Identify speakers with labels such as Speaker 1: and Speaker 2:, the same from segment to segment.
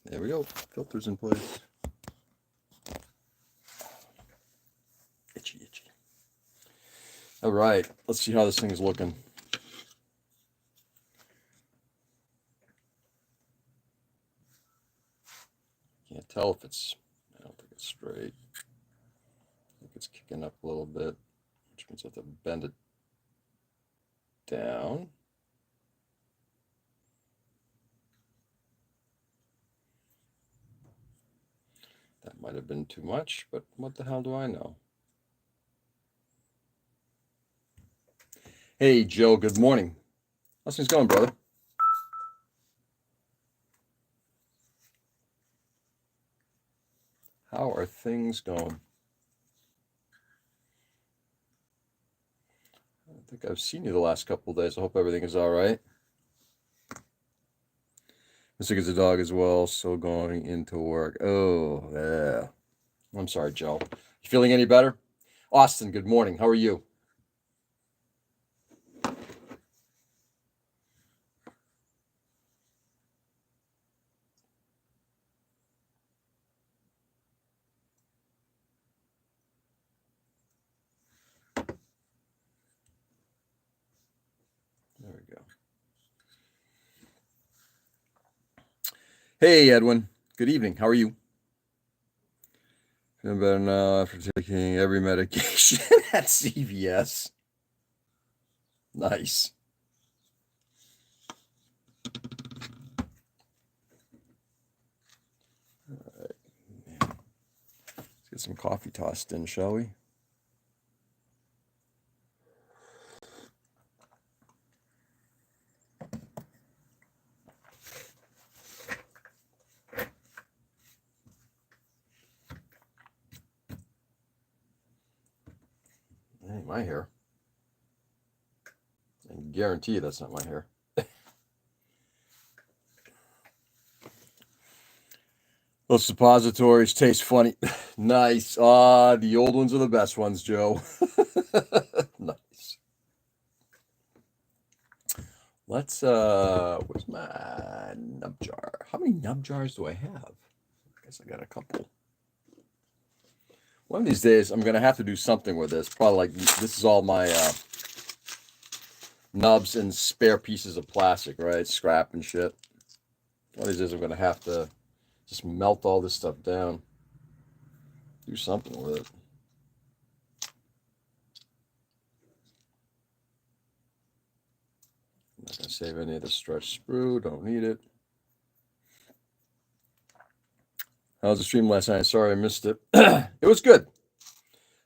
Speaker 1: There we go. Filters in place. Itchy, itchy. All right. Let's see how this thing is looking. Can't tell if it's, I don't think it's straight. I think it's kicking up a little bit, which means I have to bend it down. That might have been too much, but what the hell do I know? Hey, Joe, good morning. How's things going, brother? How are things going? I don't think I've seen you the last couple of days. I hope everything is all right. I'm sick as a dog as well, so going into work. Oh, yeah. I'm sorry, Joe. You feeling any better? Austin, good morning. How are you? There we go. Hey, Edwin. Good evening. How are you? Feeling better now after taking every medication at CVS. Nice. All right. Let's get some coffee tossed in, shall we? That ain't my hair. I can guarantee you that's not my hair. Those suppositories taste funny. Nice. Ah, the old ones are the best ones, Joe. Nice. Let's where's my nub jar? How many nub jars do I have? I guess I got a couple. One of these days I'm gonna have to do something with this. Probably like this is all my nubs and spare pieces of plastic, right? Scrap and shit. One of these days I'm gonna have to just melt all this stuff down. Do something with it. I'm not gonna save any of the stretch sprue, don't need it. How was the stream last night? Sorry I missed it. It was good.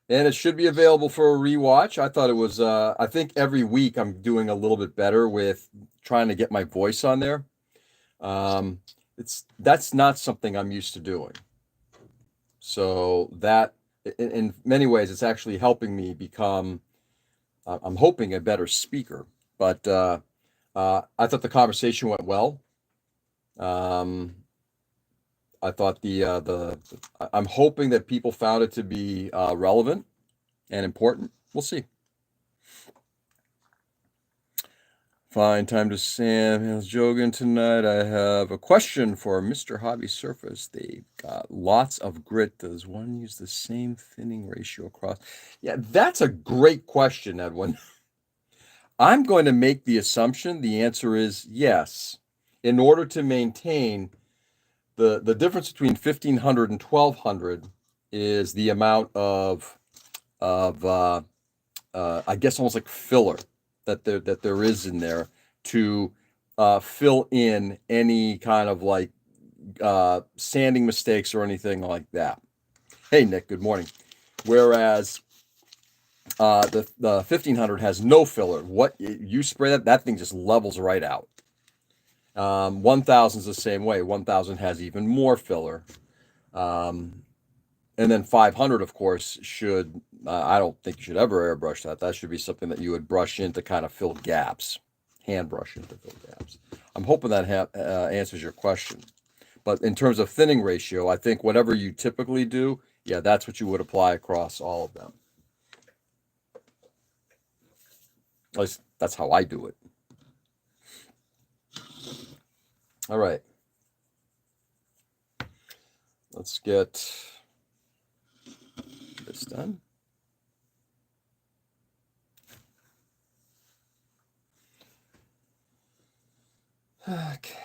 Speaker 1: And it should be available for a rewatch. I thought it was I think every week I'm doing a little bit better with trying to get my voice on there. That's not something I'm used to doing. So that in many ways it's actually helping me become I'm hoping a better speaker. But I thought the conversation went well. I thought I'm hoping that people found it to be relevant and important. We'll see. Fine, time to Sam. How's jogging tonight? I have a question for Mr. Hobby Surface. They've got lots of grit. Does one use the same thinning ratio across? Yeah, that's a great question, Edwin. I'm going to make the assumption the answer is yes. In order to maintain the difference between 1500 and 1200 is the amount of I guess almost like filler that there is in there to fill in any kind of like sanding mistakes or anything like that. Hey Nick, good morning. Whereas the 1500 has no filler. What you spray that thing just levels right out. 1000 is the same way. 1000 has even more filler. And then 500, of course, should, I don't think you should ever airbrush that. That should be something that you would brush in to kind of fill gaps, hand brush in to fill gaps. I'm hoping that answers your question. But in terms of thinning ratio, I think whatever you typically do, yeah, that's what you would apply across all of them. At least that's how I do it. All right. let's get this done. Okay.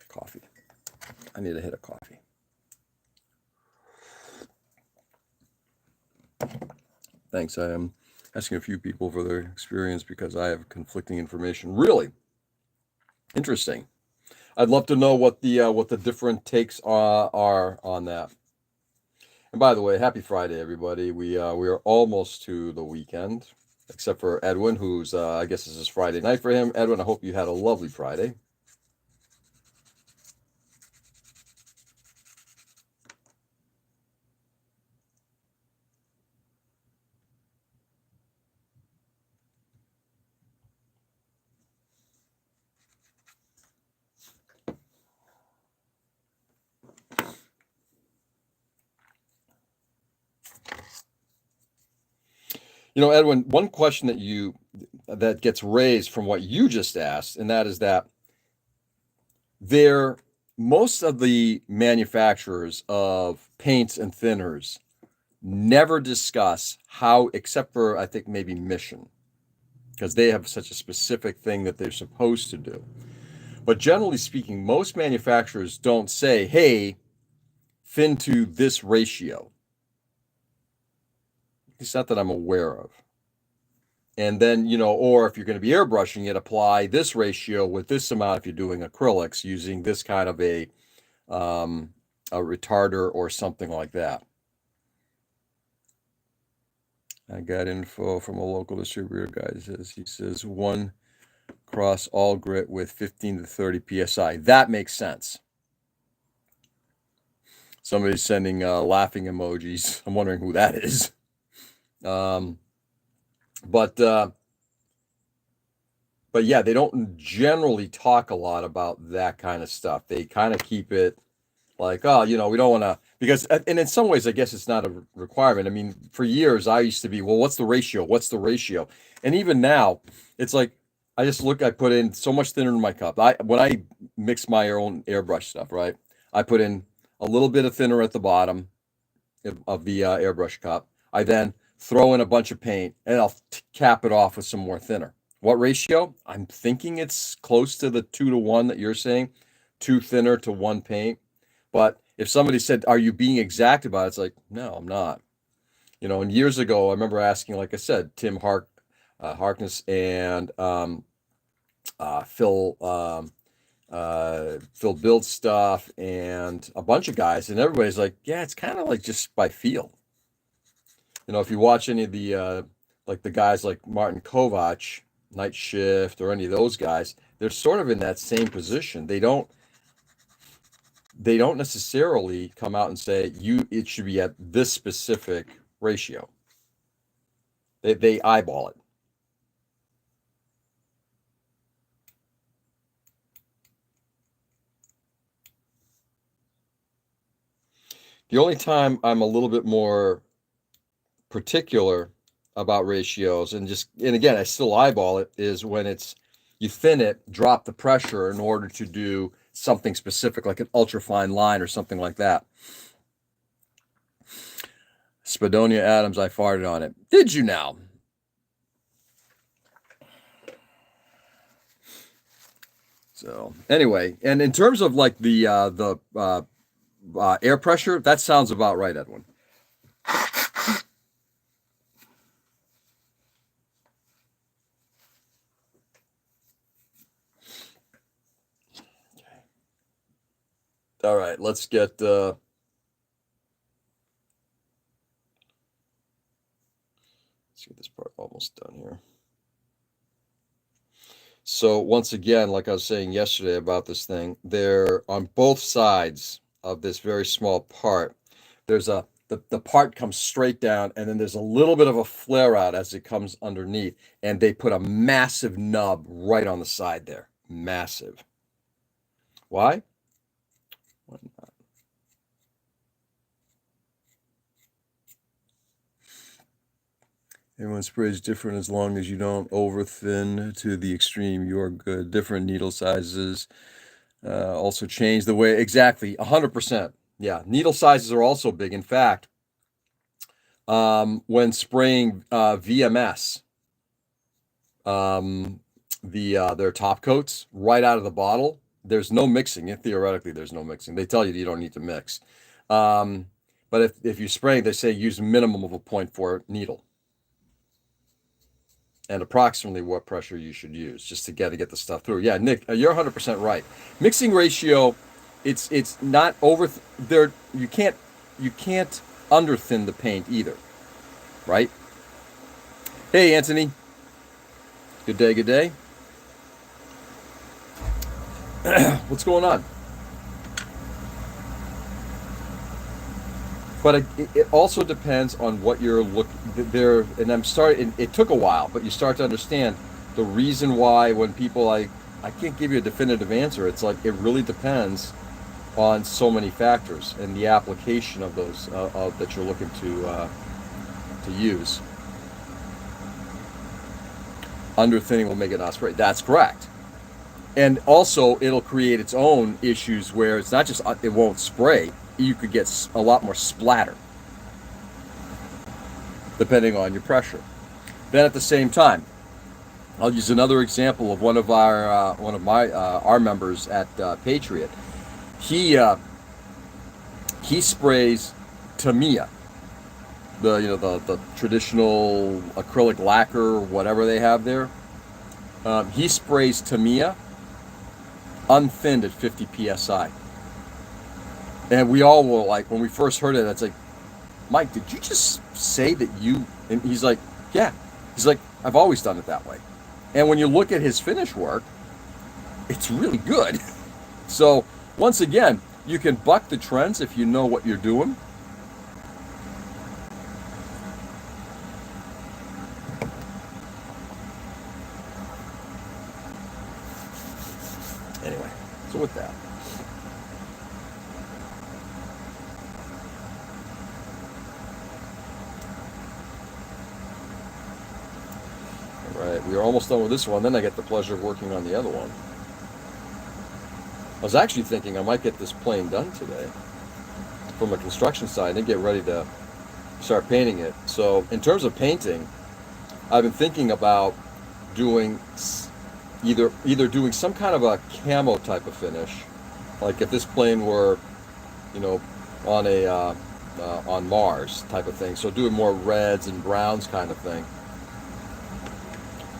Speaker 1: Coffee. I need a hit of coffee. Thanks. I am asking a few people for their experience because I have conflicting information. Really interesting. I'd love to know what the different takes are on that. And by the way, happy Friday, everybody. We are almost to the weekend, except for Edwin, who's I guess this is Friday night for him. Edwin, I hope you had a lovely Friday. You know, Edwin, one question that gets raised from what you just asked, and that is that there most of the manufacturers of paints and thinners never discuss how, except for I think maybe Mission, because they have such a specific thing that they're supposed to do. But generally speaking, most manufacturers don't say, hey, thin to this ratio. It's not that I'm aware of. And then, or if you're going to be airbrushing it, apply this ratio with this amount if you're doing acrylics using this kind of a retarder or something like that. I got info from a local distributor guy. He says 1 cross all grit with 15 to 30 psi. That makes sense. Somebody's sending laughing emojis. I'm wondering who that is. But yeah, they don't generally talk a lot about that kind of stuff. They kind of keep it like, oh, we don't want to, because, and in some ways, I guess it's not a requirement. I mean, for years, I used to be, well, what's the ratio? What's the ratio? And even now, it's like, I put in so much thinner in my cup. When I mix my own airbrush stuff, right? I put in a little bit of thinner at the bottom of the airbrush cup. I then throw in a bunch of paint and I'll cap it off with some more thinner. What ratio? I'm thinking it's close to the 2-to-1 that you're saying, 2 thinner to 1 paint. But if somebody said, are you being exact about it? It's like, no, I'm not. And years ago, I remember asking, like I said, Tim Harkness and Phil Build Stuff and a bunch of guys, and everybody's like, yeah, it's kind of like just by feel. If you watch any of the like the guys like Martin Kovac, Night Shift, or any of those guys, they're sort of in that same position. They don't necessarily come out and say it should be at this specific ratio. They eyeball it. The only time I'm a little bit more particular about ratios, and again, I still eyeball it, is when you thin it, drop the pressure in order to do something specific, like an ultra fine line or something like that. Spadonia Adams, I farted on it. Did you now? So anyway, and in terms of like the air pressure, that sounds about right, Edwin. All right, let's get this part almost done here. So once again, like I was saying yesterday about this thing, there on both sides of this very small part, there's the part comes straight down, and then there's a little bit of a flare out as it comes underneath, and they put a massive nub right on the side there. Massive. Why? Why not? Everyone's spray is different as long as you don't over thin to the extreme. You are good. Different needle sizes. Also change the way, exactly, 100%. Yeah, needle sizes are also big. In fact, when spraying VMS, their top coats right out of the bottle, there's no mixing. And theoretically, there's no mixing. They tell you don't need to mix. But if you spray, they say use minimum of a 0.4 needle and approximately what pressure you should use just to get the stuff through. Yeah, Nick, you're 100% right. Mixing ratio, it's not over there. You can't under thin the paint either, right? Hey, Anthony. Good day. Good day. What's going on? But it also depends on what you're looking there. And I'm starting. It took a while, but you start to understand the reason why when people I can't give you a definitive answer. It's like it really depends on so many factors and the application of those that you're looking to use. Under thinning will make it not spray. That's correct. And also, it'll create its own issues where it's not just it won't spray. You could get a lot more splatter depending on your pressure. Then at the same time, I'll use another example of one of our members at Patriot. He sprays Tamiya, the traditional acrylic lacquer, whatever they have there. He sprays Tamiya unthinned at 50 psi. And we all were like, when we first heard it, it's like, Mike, did you just say that you? And he's like, yeah. He's like, I've always done it that way. And when you look at his finish work, it's really good. So once again, you can buck the trends if you know what you're doing. Anyway, so with that. All right, we are almost done with this one. Then I get the pleasure of working on the other one. I was actually thinking I might get this plane done today from a construction site and get ready to start painting it. So in terms of painting, I've been thinking about doing either doing some kind of a camo type of finish, like if this plane were, on on Mars type of thing. So doing more reds and browns kind of thing,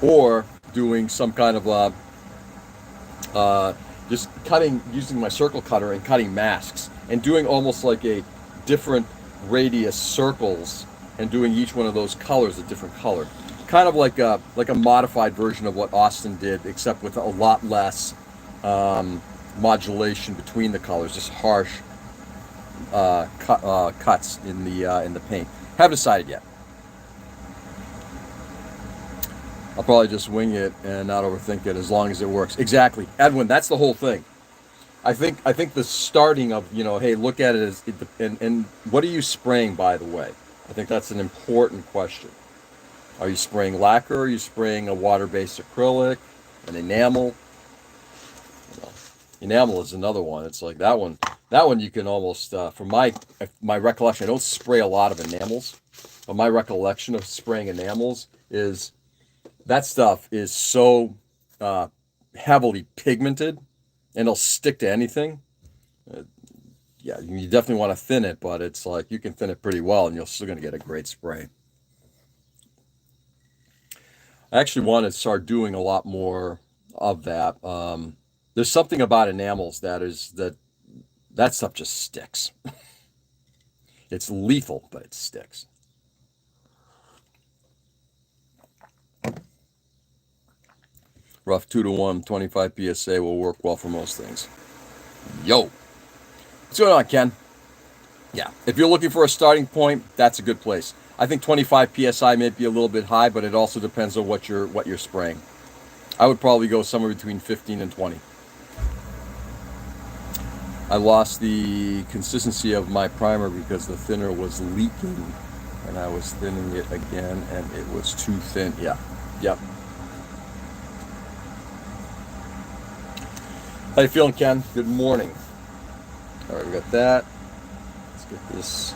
Speaker 1: or doing some kind of just using my circle cutter and cutting masks and doing almost like a different radius circles and doing each one of those colors a different color. Kind of like a modified version of what Austin did, except with a lot less modulation between the colors, just harsh cuts in the paint. Haven't decided yet. I'll probably just wing it and not overthink it as long as it works. Exactly, Edwin. That's the whole thing. I think the starting of hey, look at it as and what are you spraying, by the way? I think that's an important question. Are you spraying lacquer? Are you spraying a water-based acrylic, an enamel? Enamel is another one. It's like that one. That one you can almost, from my recollection, I don't spray a lot of enamels, but my recollection of spraying enamels is that stuff is so heavily pigmented, and it'll stick to anything. Yeah, you definitely want to thin it, but it's like you can thin it pretty well, and you're still going to get a great spray. I actually want to start doing a lot more of that. There's something about enamels that stuff just sticks. It's lethal, but it sticks. Rough 2-to-1, 25 PSA will work well for most things. Yo, what's going on, Ken? Yeah, if you're looking for a starting point, that's a good place. I think 25 PSI may be a little bit high, but it also depends on what you're spraying. I would probably go somewhere between 15 and 20. I lost the consistency of my primer because the thinner was leaking, and I was thinning it again, and it was too thin. Yeah, yep. How you feeling, Ken? Good morning. All right, we got that. Let's get this.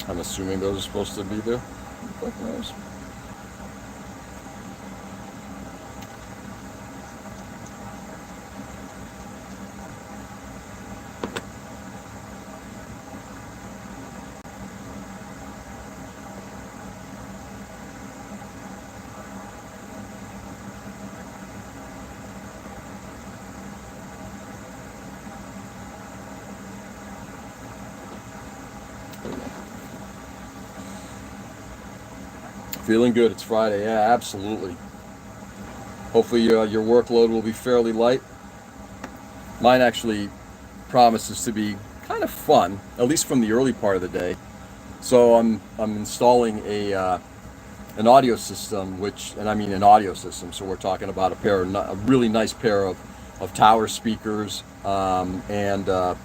Speaker 1: I'm assuming those are supposed to be there. Fuck knows. Feeling good. It's Friday. Yeah, absolutely. Hopefully your workload will be fairly light. Mine actually promises to be kind of fun, at least from the early part of the day. So I'm installing an audio system, and I mean an audio system. So we're talking about a really nice pair of tower speakers, and and a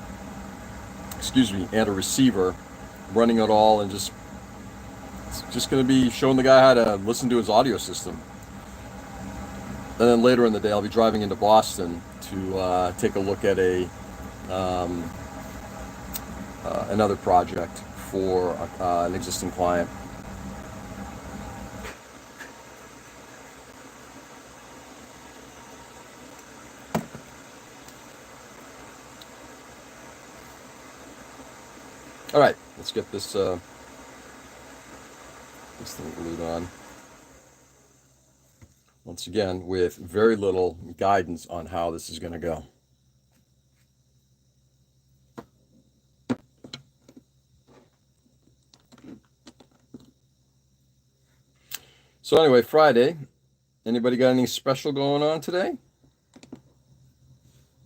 Speaker 1: receiver, running it all, and just going to be showing the guy how to listen to his audio system. And then later in the day, I'll be driving into Boston to take a look at another project for an existing client. All right, let's get this thing glued on. Once again, with very little guidance on how this is going to go. So anyway, Friday. Anybody got anything special going on today? Like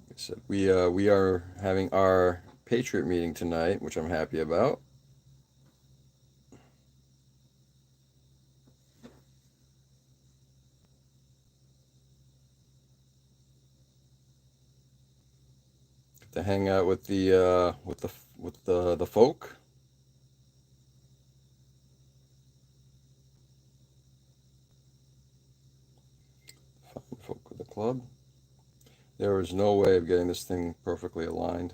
Speaker 1: I said, we are having our Patriot meeting tonight, which I'm happy about. Get to hang out with the folk. Fine folk with the club. There is no way of getting this thing perfectly aligned,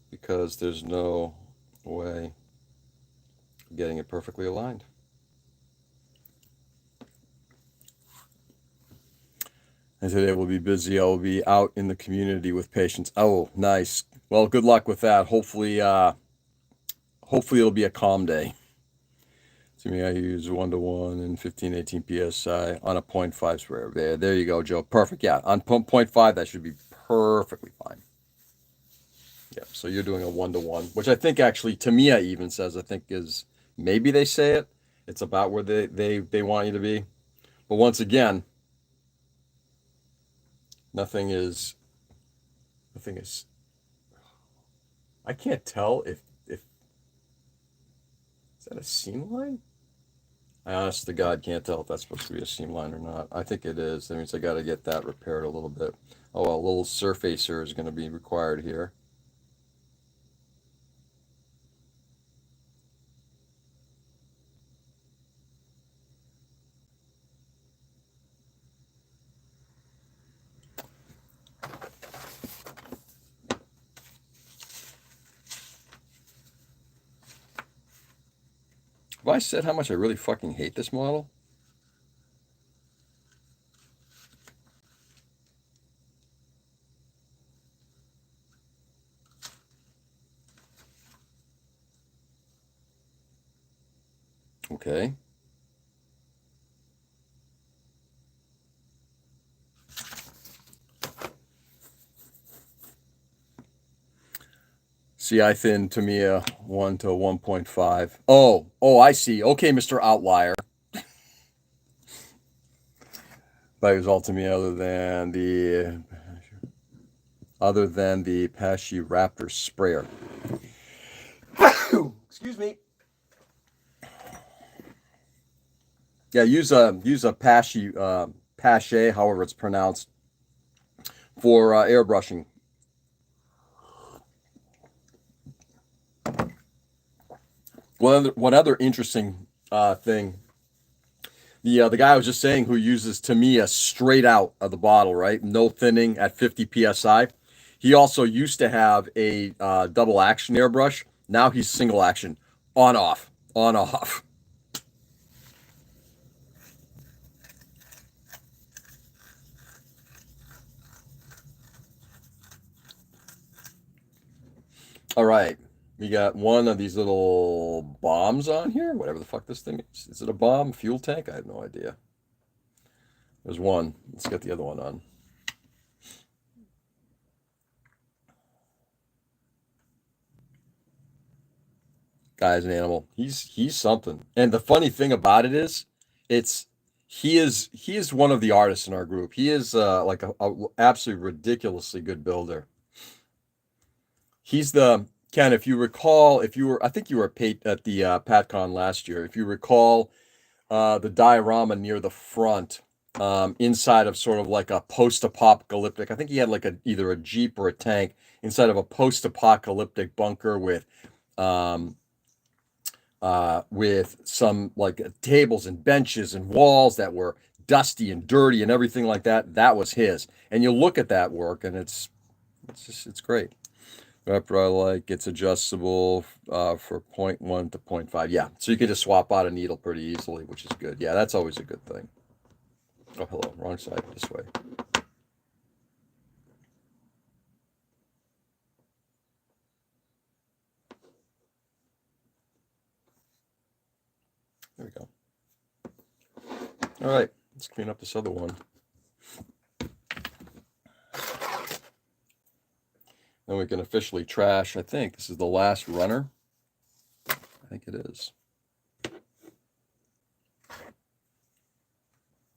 Speaker 1: because there's no way of getting it perfectly aligned. And today we'll be busy. I'll be out in the community with patients. Oh, nice. Well, good luck with that. Hopefully it'll be a calm day. To me, I use 1:1 and 15-18 psi on a 0.5 sprayer. There you go, Joe. Perfect. Yeah, on 0.5 that should be perfectly fine. Yeah. So you're doing a 1:1, which I think actually Tamiya even says, I think is, maybe they say it. It's about where they want you to be. But once again, nothing is. I can't tell if is that a seam line? I honest to God can't tell if that's supposed to be a seam line or not. I think it is. That means I got to get that repaired a little bit. Oh, well, a little surfacer is going to be required here. Have I said how much I really fucking hate this model? Okay. See, I thin Tamiya 1 to 1.5. Oh, I see. Okay, Mr. Outlier. That was all Tamiya other than the Apache Raptor sprayer. Excuse me. Yeah, use a pache, however it's pronounced, for airbrushing. One other interesting thing, the guy I was just saying who uses Tamiya straight out of the bottle, right? No thinning at 50 psi. He also used to have a double action airbrush. Now he's single action, on off, on off. All right, we got one of these little bombs on here. Whatever the fuck this thing is. Is it a bomb? Fuel tank? I have no idea. There's one. Let's get the other one on. Guy's an animal. He's something. And the funny thing about it is, it's he is one of the artists in our group. He is like a absolutely ridiculously good builder. He's the Ken. If you recall, if you were, I think you were at the PatCon last year. If you recall, the diorama near the front, inside of sort of like a post-apocalyptic. I think he had like either a jeep or a tank inside of a post-apocalyptic bunker um, with some like tables and benches and walls that were dusty and dirty and everything like that. That was his. And you look at that work, and it's great. Wrapper I like. It's adjustable for 0.1 to 0.5. Yeah, so you can just swap out a needle pretty easily, which is good. Yeah, that's always a good thing. Oh, hello, wrong side. This way. There we go. All right, let's clean up this other one. Then we can officially trash. I think this is the last runner. I think it is.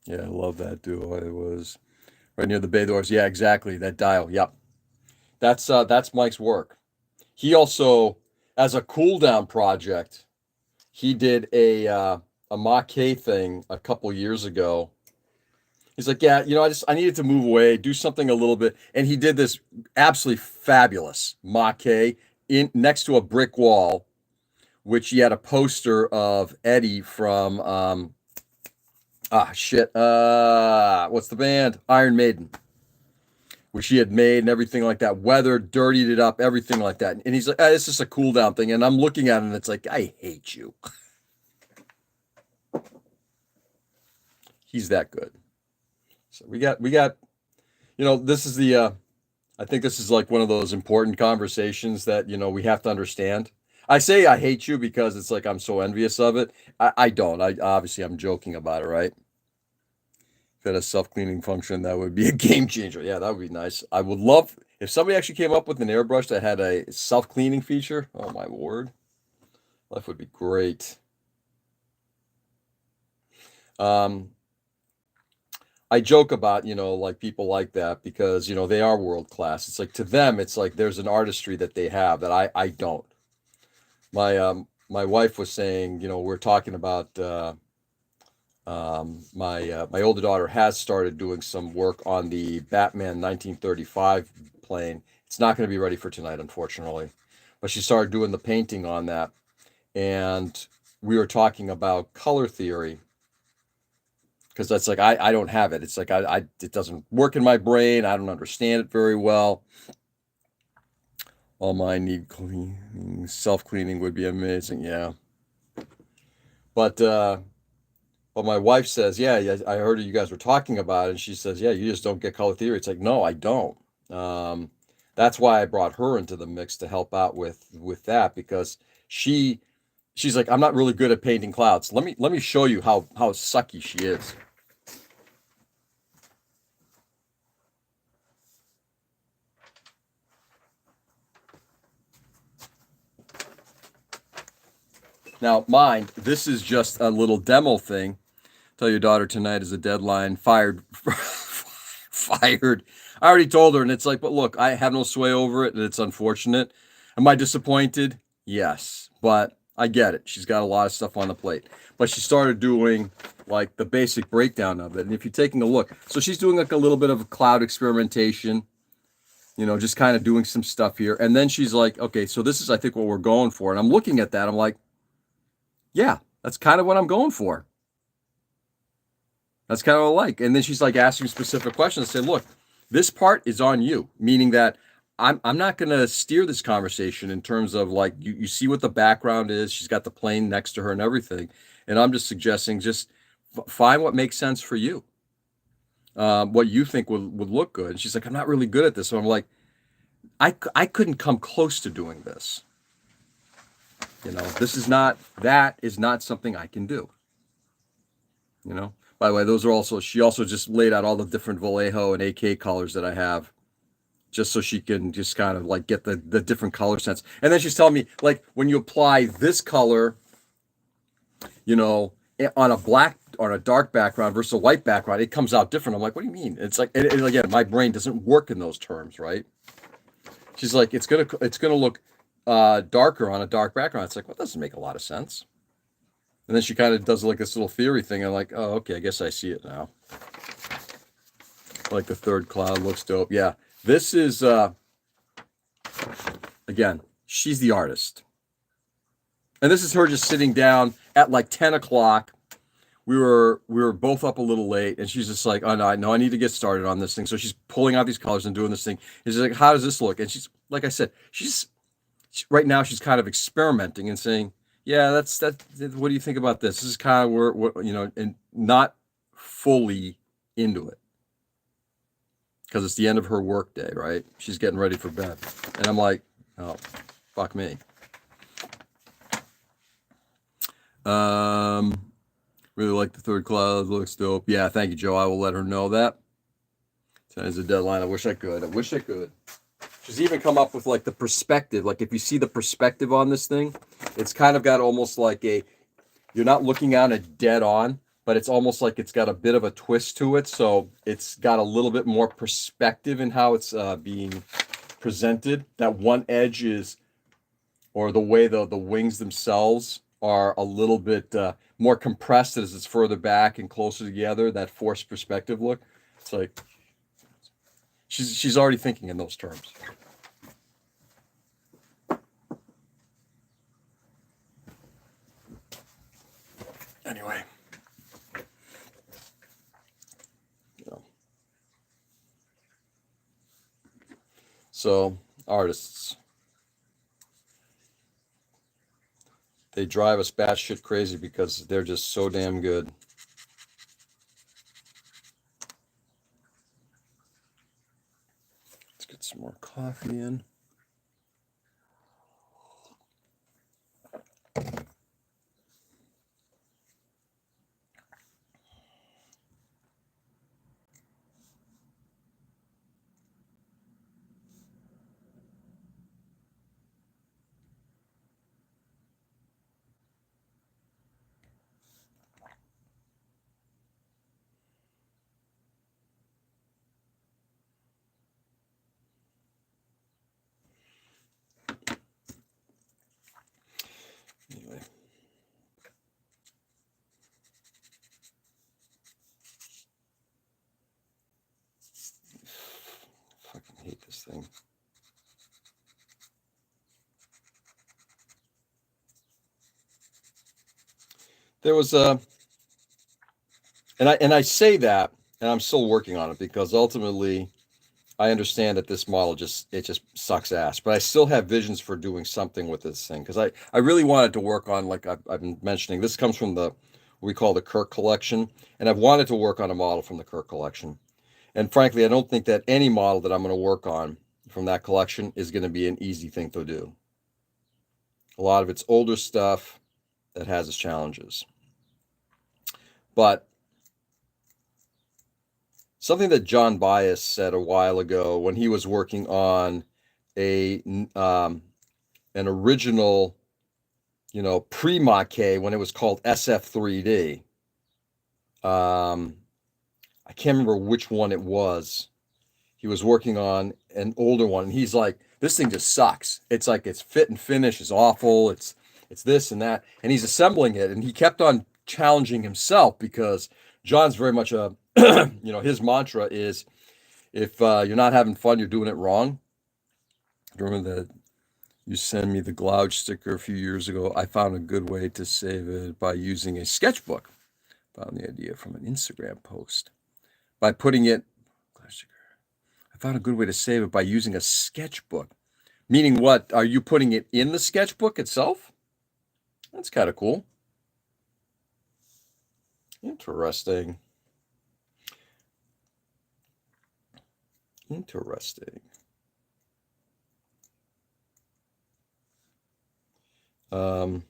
Speaker 1: Yeah, I love that duo. It was right near the bay doors. Yeah, exactly. That dial. Yep. That's Mike's work. He also, as a cool down project, he did a Maquet thing a couple years ago. He's like, yeah, I needed to move away, do something a little bit, and he did this absolutely fabulous Maquet in next to a brick wall, which he had a poster of Eddie from shit, what's the band? Iron Maiden, which he had made and everything like that, weathered, dirtied it up, everything like that. And he's like, it's just a cool down thing. And I'm looking at it and it's like, I hate you. He's that good. So we got, this is I think this is like one of those important conversations that, we have to understand. I say I hate you because it's like I'm so envious of it. I don't. I'm joking about it, right? If it had a self-cleaning function, that would be a game changer. Yeah, that would be nice. I would love if somebody actually came up with an airbrush that had a self-cleaning feature. Oh my word. Life would be great. Um, I joke about, like people like that because, they are world class. It's like to them, it's like there's an artistry that they have that I don't. My wife was saying, we're talking about my older daughter has started doing some work on the Batman 1935 plane. It's not going to be ready for tonight, unfortunately, but she started doing the painting on that, and we were talking about color theory because that's like I don't have it. It's like it doesn't work in my brain. I don't understand it very well. All mine need cleaning. Self cleaning would be amazing. Yeah, but my wife says, yeah, yeah, I heard you guys were talking about it. And she says, yeah, you just don't get color theory. It's like, no, I don't. Um, that's why I brought her into the mix to help out with that because she she's like, I'm not really good at painting clouds. Let me show you how sucky she is. Now, mind, this is just a little demo thing. Tell your daughter tonight is a deadline. Fired. Fired. I already told her, and it's like, but look, I have no sway over it, and it's unfortunate. Am I disappointed? Yes, but I get it. She's got a lot of stuff on the plate. But she started doing like the basic breakdown of it. And if you're taking a look, so she's doing like a little bit of cloud experimentation, just kind of doing some stuff here. And then she's like, okay, so this is, I think, what we're going for. And I'm looking at that. I'm like, yeah, that's kind of what I'm going for. That's kind of what I like. And then she's like asking specific questions. Say, look, this part is on you, meaning that I'm not going to steer this conversation in terms of like, you see what the background is. She's got the plane next to her and everything. And I'm just suggesting just find what makes sense for you. What you think would look good. And she's like, I'm not really good at this. So I'm like, I couldn't come close to doing this. That is not something I can do. By the way, she also just laid out all the different Vallejo and AK colors that I have, just so she can just kind of like get the different color sense. And then she's telling me, like, when you apply this color, on a dark background versus a white background, it comes out different. I'm like, what do you mean? It's like, and again, my brain doesn't work in those terms, right? She's like, it's gonna look darker on a dark background. It's like, well, that doesn't make a lot of sense. And then she kind of does like this little theory thing. I'm like, oh, okay, I guess I see it now. Like the third cloud looks dope. Yeah, this is again, she's the artist. And this is her just sitting down at like 10 o'clock. We were both up a little late, and she's just like, oh no, I need to get started on this thing. So she's pulling out these colors and doing this thing. And she's like, how does this look? And she's, like I said, right now she's kind of experimenting and saying, yeah, that's what do you think about this? This is kind of where and not fully into it. Because it's the end of her work day, right? She's getting ready for bed. And I'm like, oh, fuck me. Really like the third cloud. Looks dope. Yeah, thank you, Joe. I will let her know that. Today's a deadline. I wish I could. She's even come up with like the perspective. Like if you see the perspective on this thing, it's kind of got almost like you're not looking at it dead on, but it's almost like it's got a bit of a twist to it. So it's got a little bit more perspective in how it's being presented. That one edge is, or the way the wings themselves are a little bit more compressed as it's further back and closer together. That forced perspective look. It's like she's already thinking in those terms. Anyway, so artists, they drive us batshit crazy because they're just so damn good. Let's get some more coffee in. Anyway. Fucking hate this thing. There was and I say that, and I'm still working on it because ultimately I understand that this model just sucks ass, but I still have visions for doing something with this thing because I really wanted to work on, like I've been mentioning, this comes from what we call the Kirk collection, and I've wanted to work on a model from the Kirk collection. And frankly, I don't think that any model that I'm going to work on from that collection is going to be an easy thing to do. A lot of it's older stuff that has its challenges. But something that John Bias said a while ago when he was working on an original, pre-Maquet when it was called SF3D. I can't remember which one it was. He was working on an older one, and he's like, this thing just sucks. It's like its fit and finish is awful. It's this and that. And he's assembling it, and he kept on challenging himself, because John's very much a, his mantra is, if you're not having fun, you're doing it wrong. Remember that you sent me the glouge sticker a few years ago? I found a good way to save it by using a sketchbook. Found the idea from an Instagram post. By putting it, I found a good way to save it by using a sketchbook. Meaning what? Are you putting it in the sketchbook itself? That's kind of cool. Interesting. Interesting. What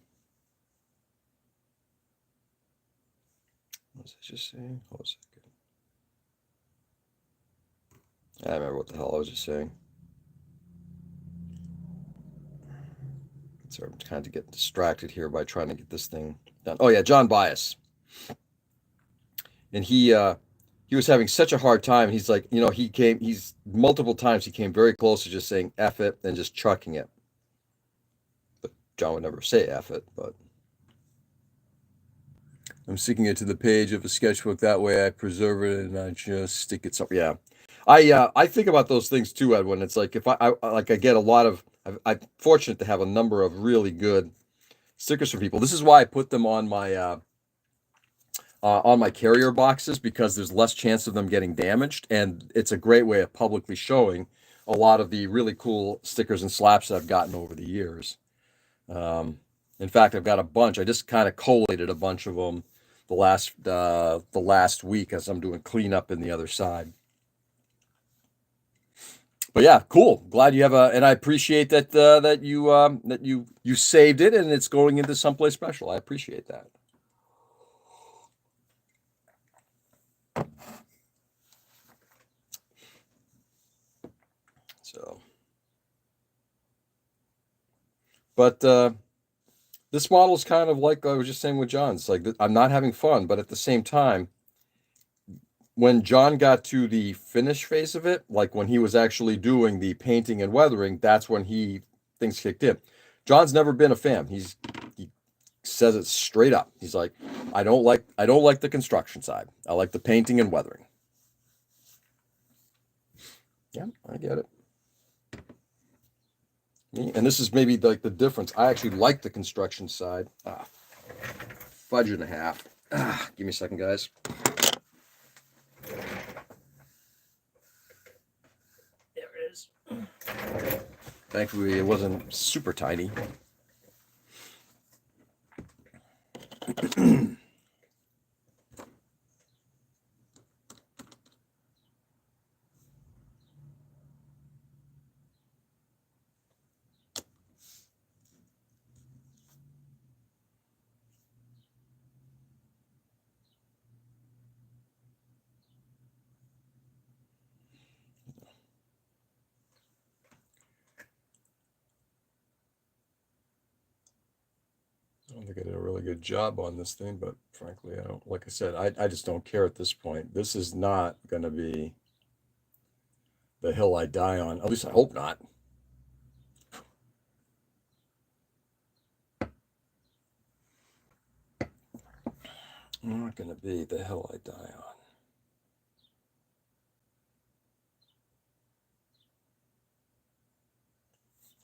Speaker 1: was I just saying? Hold a second. I don't remember what the hell I was just saying. Sorry, I'm kind of getting distracted here by trying to get this thing done. Oh yeah, John Bias. And he was having such a hard time. He's like, he's multiple times he came very close to just saying F it and just chucking it. But John would never say F it, but I'm sticking it to the page of a sketchbook. That way I preserve it and I just stick it somewhere. Yeah. I think about those things too, Edwin. It's like if I get a lot of, I'm fortunate to have a number of really good stickers from people. This is why I put them on my carrier boxes, because there's less chance of them getting damaged, and it's a great way of publicly showing a lot of the really cool stickers and slaps that I've gotten over the years. In fact, I've got a bunch. I just kind of collated a bunch of them the last week as I'm doing cleanup in the other side. But yeah, cool. Glad you have and I appreciate that that you saved it and it's going into someplace special. I appreciate that. So, but this model is kind of like I was just saying with John. It's like I'm not having fun, but at the same time, when John got to the finish phase of it, like when he was actually doing the painting and weathering, that's when things kicked in. John's never been a fan. He says it straight up. He's like, I don't like the construction side. I like the painting and weathering. Yeah, I get it. And this is maybe like the difference. I actually like the construction side. Fudge and a half. Give me a second, guys. There it is. Thankfully, it wasn't super tiny. I don't think I did a really good job on this thing, but frankly, I don't, like I said, I just don't care at this point. This is not going to be the hill I die on. At least I hope not. Not going to be the hill I die on.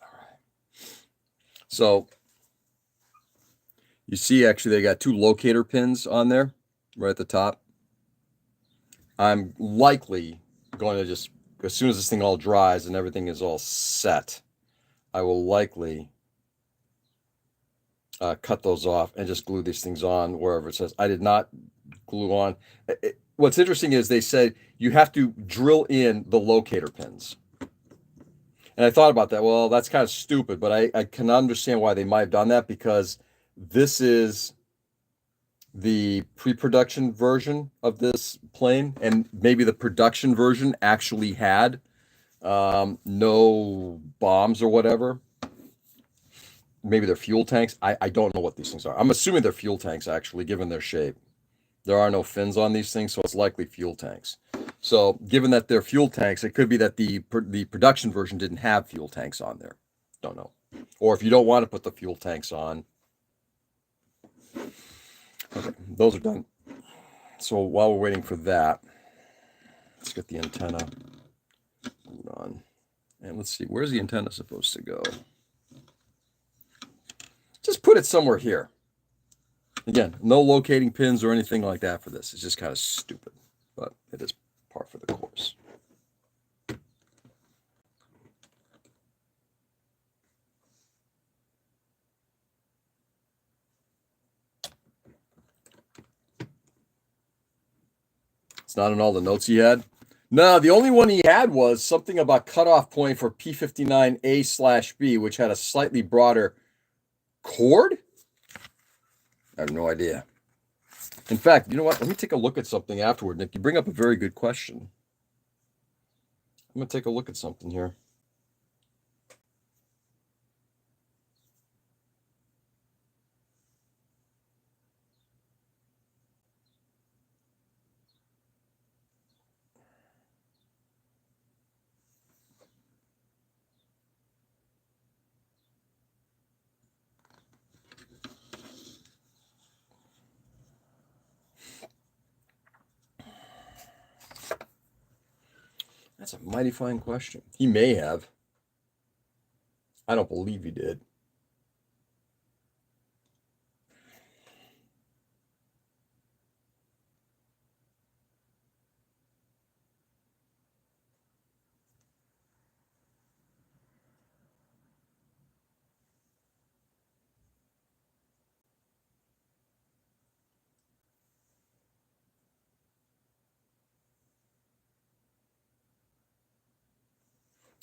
Speaker 1: All right. So you see, actually, they got 2 locator pins on there right at the top. I'm likely going to just, as soon as this thing all dries and everything is all set, I will likely cut those off and just glue these things on wherever it says. I did not glue on. What's interesting is they said you have to drill in the locator pins. And I thought about that. Well, that's kind of stupid, but I can understand why they might have done that, because this is the pre-production version of this plane, and maybe the production version actually had no bombs or whatever. Maybe they're fuel tanks. I don't know what these things are. I'm assuming they're fuel tanks, actually, given their shape. There are no fins on these things, so it's likely fuel tanks. So given that they're fuel tanks, it could be that the production version didn't have fuel tanks on there. Don't know. Or if you don't want to put the fuel tanks on, Okay, those are done. So while we're waiting for that, let's get the antenna on. And let's see, where's the antenna supposed to go? Just put it somewhere here. Again, no locating pins or anything like that for this. It's just kind of stupid, but it is par for the course. It's not in all the notes he had. No, the only one he had was something about cutoff point for P59A/B, which had a slightly broader chord. I have no idea. In fact, you know what? Let me take a look at something afterward, Nick. You bring up a very good question. I'm going to take a look at something here. That's a mighty fine question. He may have. I don't believe he did.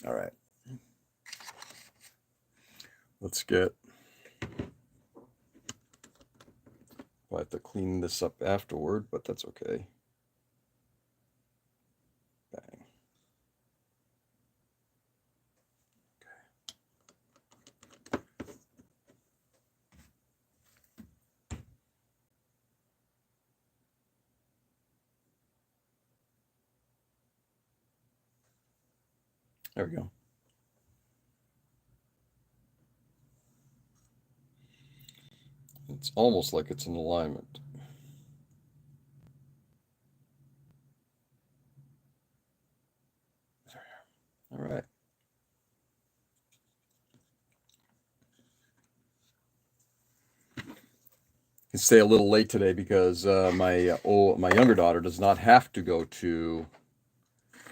Speaker 1: All right. Let's get. I'll have to clean this up afterward, but that's okay. Bang. There we go. It's almost like it's in alignment. All right. Can stay a little late today because my younger daughter does not have to go to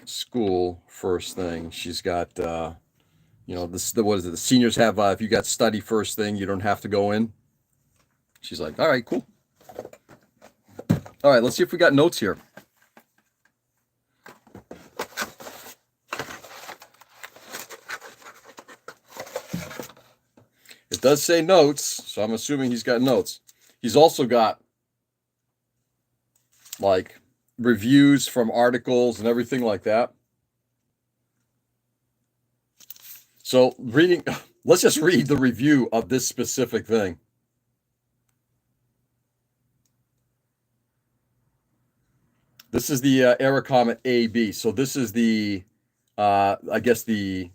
Speaker 1: school first thing. She's got what is it? The seniors have if you got study first thing, you don't have to go in. She's like, all right, cool. All right, let's see if we got notes here. It does say notes, so I'm assuming he's got notes. He's also got like reviews from articles and everything like that. So let's just read the review of this specific thing. This is the Airacomet AB. So this is the, I guess the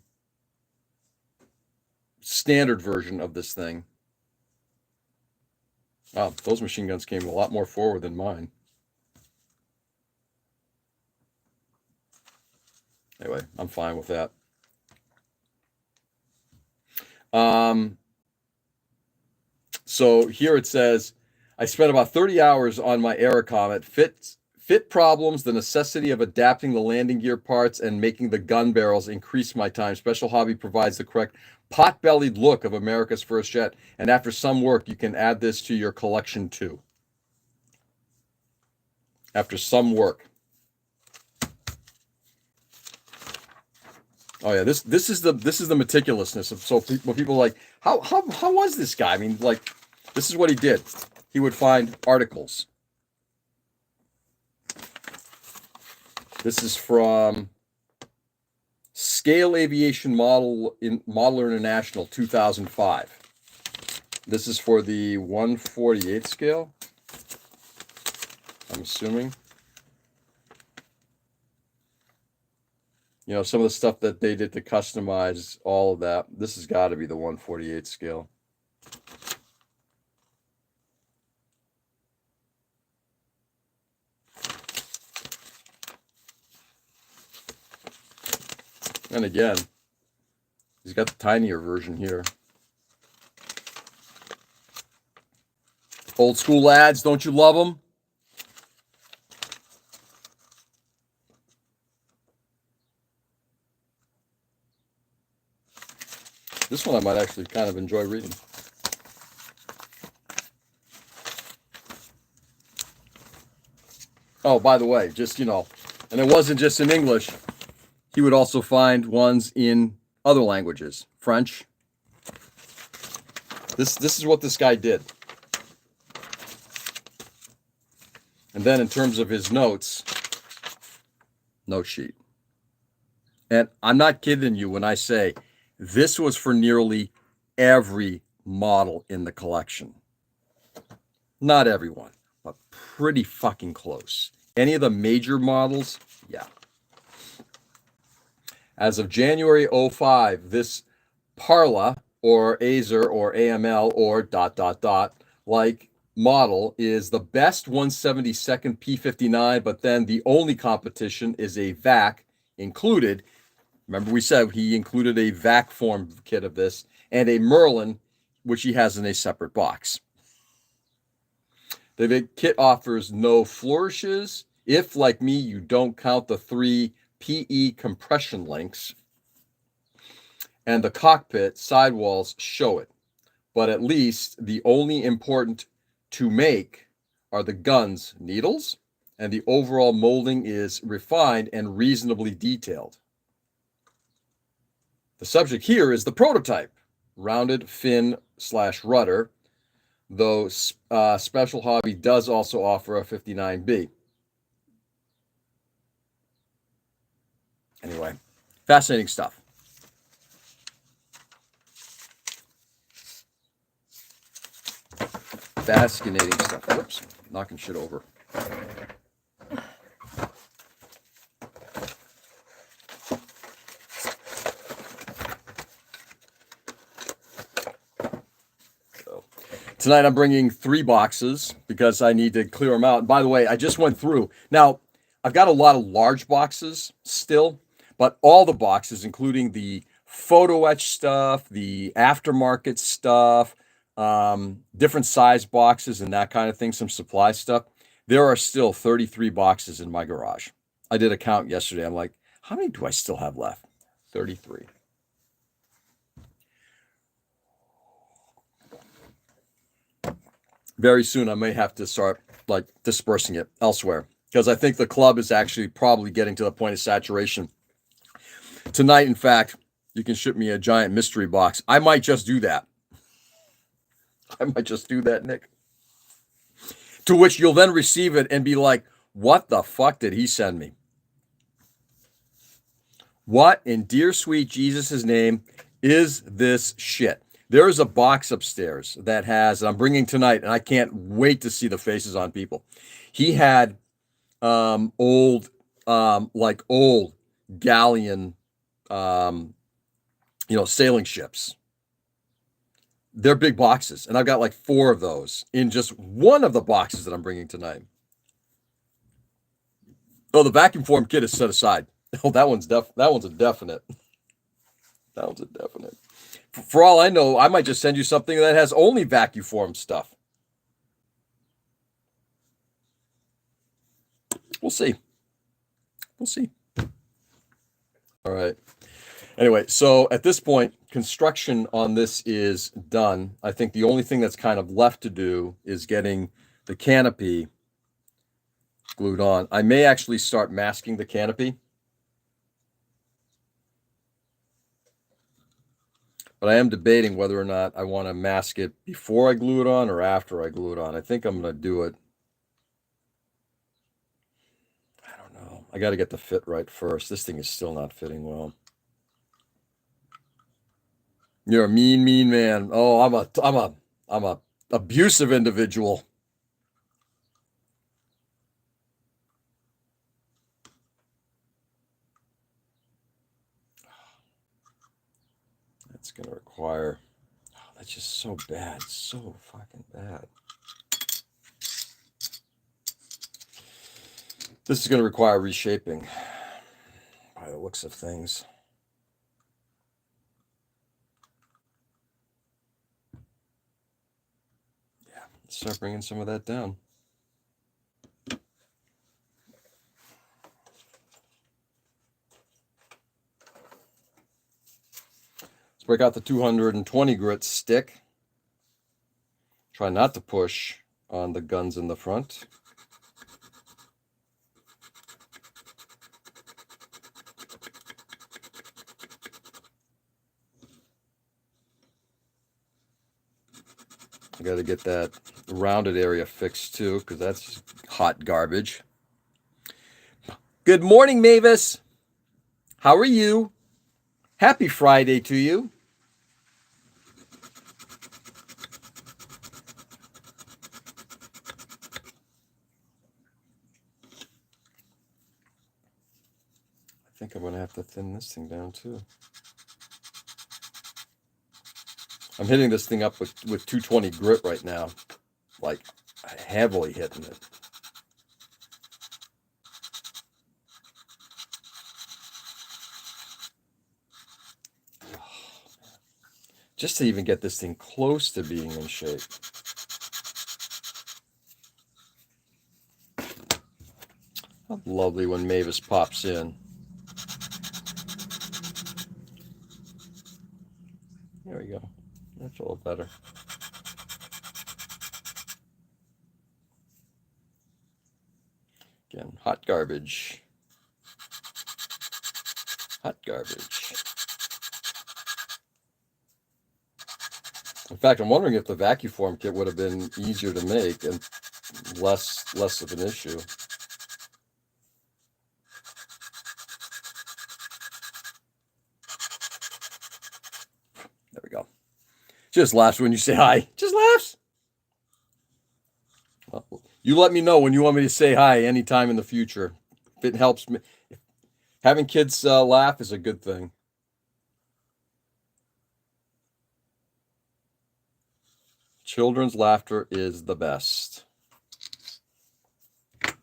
Speaker 1: standard version of this thing. Wow, those machine guns came a lot more forward than mine. Anyway, I'm fine with that. So here it says, I spent about 30 hours on my Airacomet. Fit problems, the necessity of adapting the landing gear parts and making the gun barrels increase my time. Special Hobby provides the correct pot-bellied look of America's first jet. And after some work, you can add this to your collection too. After some work. Oh yeah, this is the meticulousness of so when people are like, how was this guy? I mean, like, this is what he did. He would find articles. This is from Scale Aviation Modeler International 2005. This is for the 1/48 scale, I'm assuming. You know, some of the stuff that they did to customize all of that. This has got to be the 1/48 scale. And again, he's got the tinier version here. Old school lads, don't you love them? This one I might actually kind of enjoy reading. Oh, by the way, just, and it wasn't just in English. He would also find ones in other languages. French. This is what this guy did. And then in terms of his notes, note sheet. And I'm not kidding you when I say this was for nearly every model in the collection. Not everyone, but pretty fucking close. Any of the major models, yeah. As of January 05, this Parla or Azer or AML or ... like model is the best 172nd P59, but then the only competition is a VAC included. Remember we said he included a VAC form kit of this and a Merlin, which he has in a separate box. The kit offers no flourishes if, like me, you don't count the 3 PE compression links. And the cockpit sidewalls show it. But at least the only important to make are the guns needles, and the overall molding is refined and reasonably detailed. The subject here is the prototype, rounded fin/rudder, though Special Hobby does also offer a 59B. Anyway, fascinating stuff. Fascinating stuff. Whoops, knocking shit over. Tonight I'm bringing 3 boxes because I need to clear them out. And by the way, I just went through. Now, I've got a lot of large boxes still, but all the boxes, including the photo etch stuff, the aftermarket stuff, different size boxes and that kind of thing, some supply stuff, there are still 33 boxes in my garage. I did a count yesterday. I'm like, how many do I still have left? 33. Very soon I may have to start like dispersing it elsewhere because I think the club is actually probably getting to the point of saturation. Tonight, in fact, you can ship me a giant mystery box. I might just do that. Nick. To which you'll then receive it and be like, what the fuck did he send me? What in dear sweet Jesus' name is this shit? There is a box upstairs that has, I'm bringing tonight, and I can't wait to see the faces on people. He had old galleon, sailing ships. They're big boxes, and I've got like 4 of those in just one of the boxes that I'm bringing tonight. Oh, the vacuum form kit is set aside. Oh, that one's a definite. That one's a definite. For all I know, I might just send you something that has only vacuum form stuff. We'll see. All right. Anyway, so at this point, construction on this is done. I think the only thing that's kind of left to do is getting the canopy glued on. I may actually start masking the canopy. But I am debating whether or not I want to mask it before I glue it on or after I glue it on. I think I'm going to do it. I don't know. I got to get the fit right first. This thing is still not fitting well. You're a mean man. Oh, I'm a abusive individual. That's going to require, that's just so bad. So fucking bad. This is going to require reshaping by the looks of things. Let's start bringing some of that down. Let's break out the 220 grit stick. Try not to push on the guns in the front. I got to get that rounded area fixed too, because that's hot garbage. Good morning, Mavis. How are you? Happy Friday to you. I think I'm going to have to thin this thing down too. I'm hitting this thing up with 220 grit right now, like heavily hitting it. Just to even get this thing close to being in shape. How lovely when Mavis pops in. There we go. That's a little better. Again, hot garbage. Hot garbage. In fact, I'm wondering if the vacuform kit would have been easier to make and less of an issue. There we go. Just laughs when you say hi. Just laughs. Well, you let me know when you want me to say hi anytime in the future. If it helps me. Having kids laugh is a good thing. Children's laughter is the best. Right,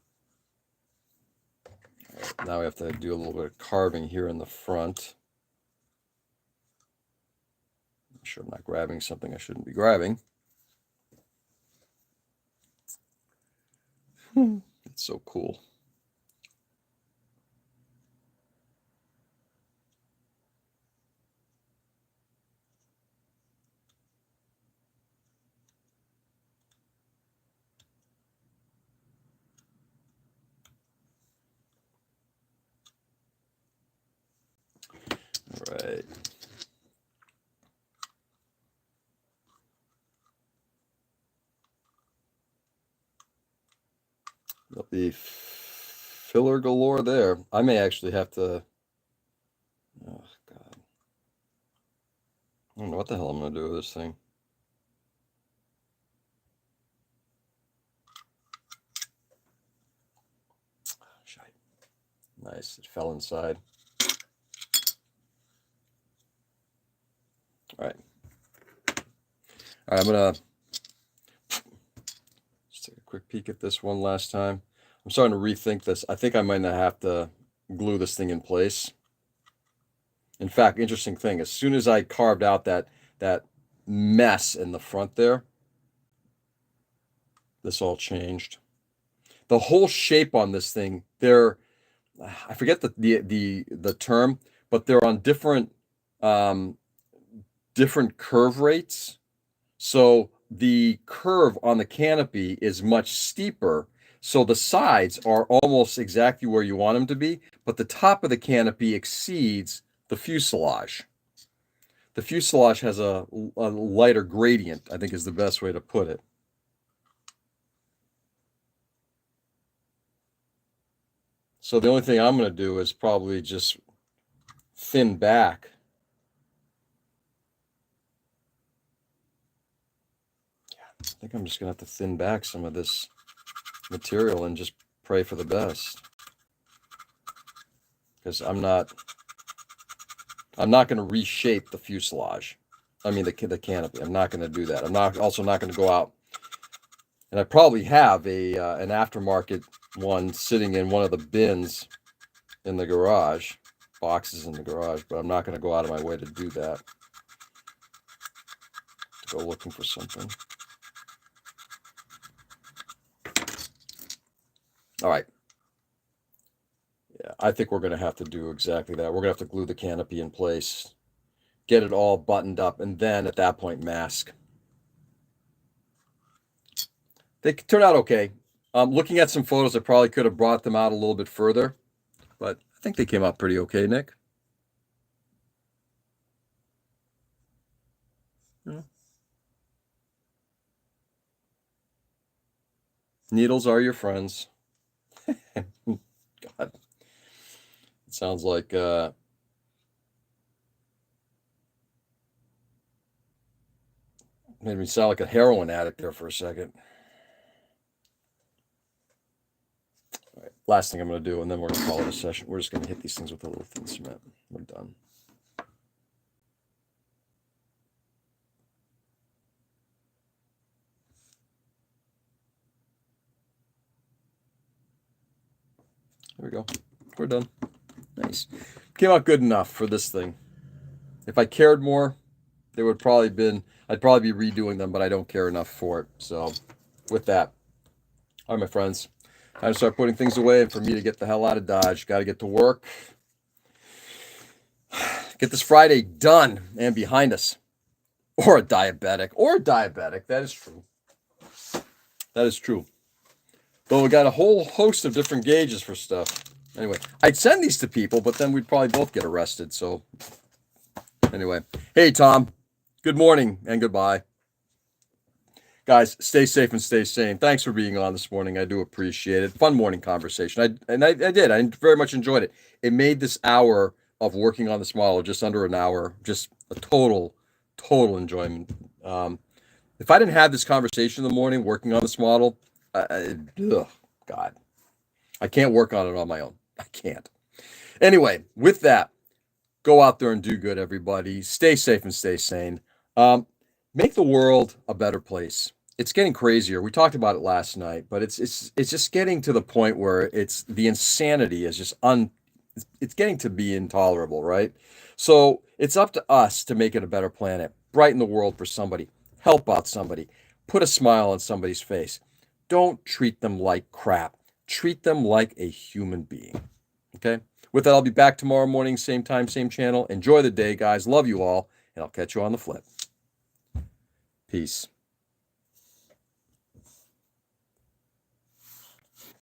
Speaker 1: now we have to do a little bit of carving here in the front. I'm sure I'm not grabbing something I shouldn't be grabbing. It's so cool. All right. There'll be filler galore there. I may actually have to. Oh, God. I don't know what the hell I'm going to do with this thing. Shite. Nice. It fell inside. All right. All right, I'm going to just take a quick peek at this one last time. I'm starting to rethink this. I think I might not have to glue this thing in place. In fact, interesting thing, as soon as I carved out that mess in the front there, this all changed. The whole shape on this thing, I forget the term, but they're on different curve rates. So the curve on the canopy is much steeper. So the sides are almost exactly where you want them to be, but the top of the canopy exceeds the fuselage. The fuselage has a lighter gradient, I think is the best way to put it. So the only thing I'm going to do is probably just thin back. I think I'm just going to have to thin back some of this material and just pray for the best. Because I'm not going to reshape the fuselage. I mean the canopy. I'm not going to do that. I'm also not going to go out. And I probably have an aftermarket one sitting in one of the bins in the garage, boxes in the garage, but I'm not going to go out of my way to do that. To go looking for something. All right. Yeah, I think we're going to have to do exactly that. We're going to have to glue the canopy in place, get it all buttoned up, and then at that point, mask. They turn out okay. Looking at some photos, I probably could have brought them out a little bit further, but I think they came out pretty okay, Nick. Yeah. Needles are your friends. God, it sounds like made me sound like a heroin addict there for a second. All right, last thing I'm going to do, and then we're going to call it a session. We're just going to hit these things with a little thin cement. We're done. There we go. We're done. Nice. Came out good enough for this thing. If I cared more, there would probably been, I'd probably be redoing them, but I don't care enough for it. So with that, all right, my friends, time to start putting things away and for me to get the hell out of Dodge. Got to get to work. Get this Friday done and behind us. Or a diabetic. That is true. That is true. Though we got a whole host of different gauges for stuff. Anyway, I'd send these to people, but then we'd probably both get arrested. So anyway, hey, Tom, good morning and goodbye. Guys, stay safe and stay sane. Thanks for being on this morning. I do appreciate it. Fun morning conversation. I did. I very much enjoyed it. It made this hour of working on this model just under an hour, just a total enjoyment. If I didn't have this conversation in the morning working on this model, God, I can't work on it on my own. I can't. Anyway, with that, go out there and do good, everybody. Stay safe and stay sane. Make the world a better place. It's getting crazier. We talked about it last night, but it's just getting to the point where it's the insanity is just it's getting to be intolerable, right? So it's up to us to make it a better planet, brighten the world for somebody, help out somebody, put a smile on somebody's face. Don't treat them like crap. Treat them like a human being. Okay? With that, I'll be back tomorrow morning, same time, same channel. Enjoy the day, guys. Love you all, and I'll catch you on the flip. Peace.